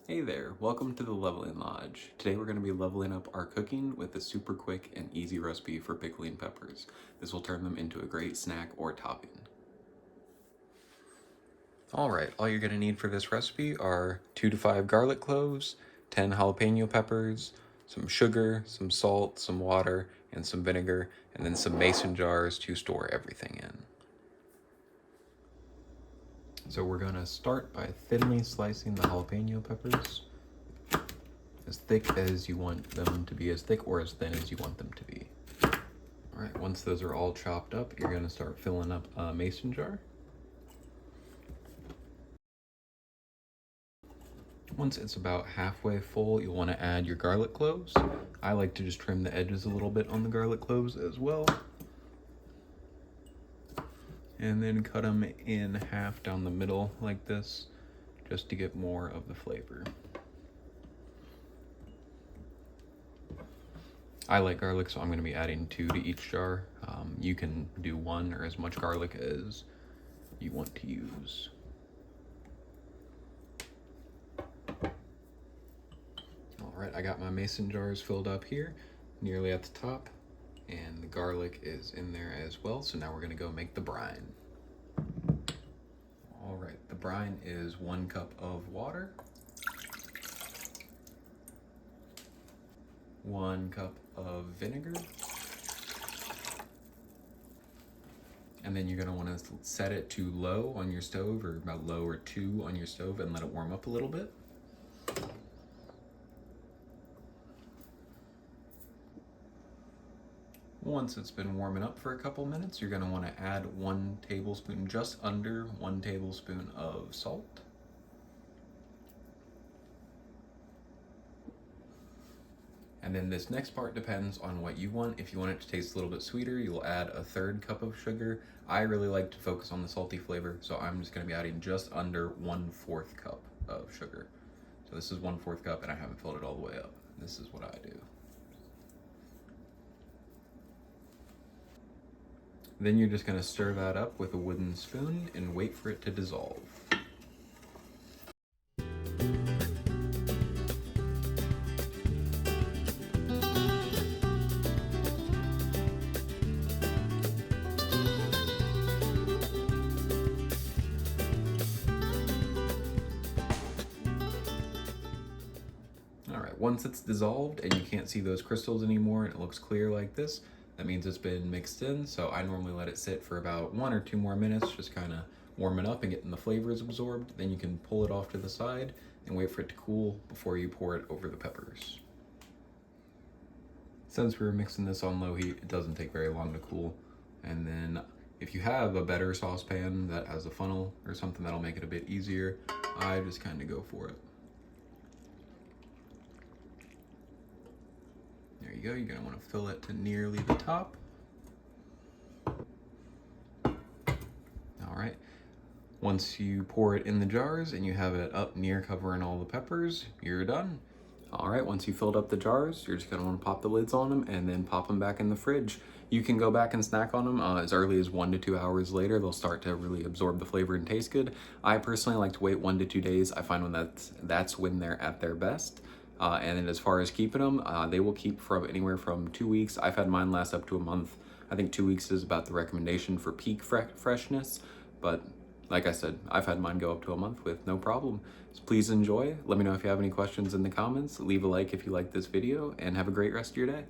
Hey there, welcome to the Leveling Lodge. Today we're going to be leveling up our cooking with a super quick and easy recipe for pickling peppers. This will turn them into a great snack or topping. Alright, all you're going to need for this recipe are 2 to 5 garlic cloves, 10 jalapeno peppers, some sugar, some salt, some water, and some vinegar, and then some mason jars to store everything in. So we're going to start by thinly slicing the jalapeno peppers as thick as you want them to be, as thick or as thin as you want them to be. All right, once those are all chopped up, you're gonna start filling up a mason jar. Once it's about halfway full, you'll wanna add your garlic cloves. I like to just trim the edges a little bit on the garlic cloves as well. And then cut them in half down the middle like this, just to get more of the flavor. I like garlic, so I'm going to be adding 2 to each jar. You can do 1 or as much garlic as you want to use. Alright, I got my mason jars filled up here, nearly at the top, and the garlic is in there as well, so now we're going to go make the brine. Alright, the brine is 1 cup of water, 1 cup of vinegar, and then you're going to want to set it to low on your stove, or about low or 2 on your stove, and let it warm up a little bit. Once it's been warming up for a couple minutes, you're going to want to add 1 tablespoon, just under 1 tablespoon of salt. And then this next part depends on what you want. If you want it to taste a little bit sweeter, you'll add a 1/3 cup of sugar. I really like to focus on the salty flavor, so I'm just going to be adding just under 1/4 cup of sugar. So this is 1/4 cup, and I haven't filled it all the way up. This is what I do. Then you're just going to stir that up with a wooden spoon and wait for it to dissolve. Alright, once it's dissolved and you can't see those crystals anymore and it looks clear like this, that means it's been mixed in. So I normally let it sit for about 1 or 2 more minutes, just kind of warming up and getting the flavors absorbed. Then you can pull it off to the side and wait for it to cool before you pour it over the peppers. Since we were mixing this on low heat, it doesn't take very long to cool. And then if you have a better saucepan that has a funnel or something that'll make it a bit easier, I just kind of go for it. There you go, you're gonna wanna fill it to nearly the top. All right, once you pour it in the jars and you have it up near covering all the peppers, you're done. All right, once you filled up the jars, you're just gonna wanna pop the lids on them and then pop them back in the fridge. You can go back and snack on them as early as 1 to 2 hours later. They'll start to really absorb the flavor and taste good. I personally like to wait 1 to 2 days. I find when that's when they're at their best. And then as far as keeping them, they will keep from anywhere from 2 weeks. I've had mine last up to a month. I think 2 weeks is about the recommendation for peak freshness. But like I said, I've had mine go up to a month with no problem. So please enjoy. Let me know if you have any questions in the comments. Leave a like if you like this video, and have a great rest of your day.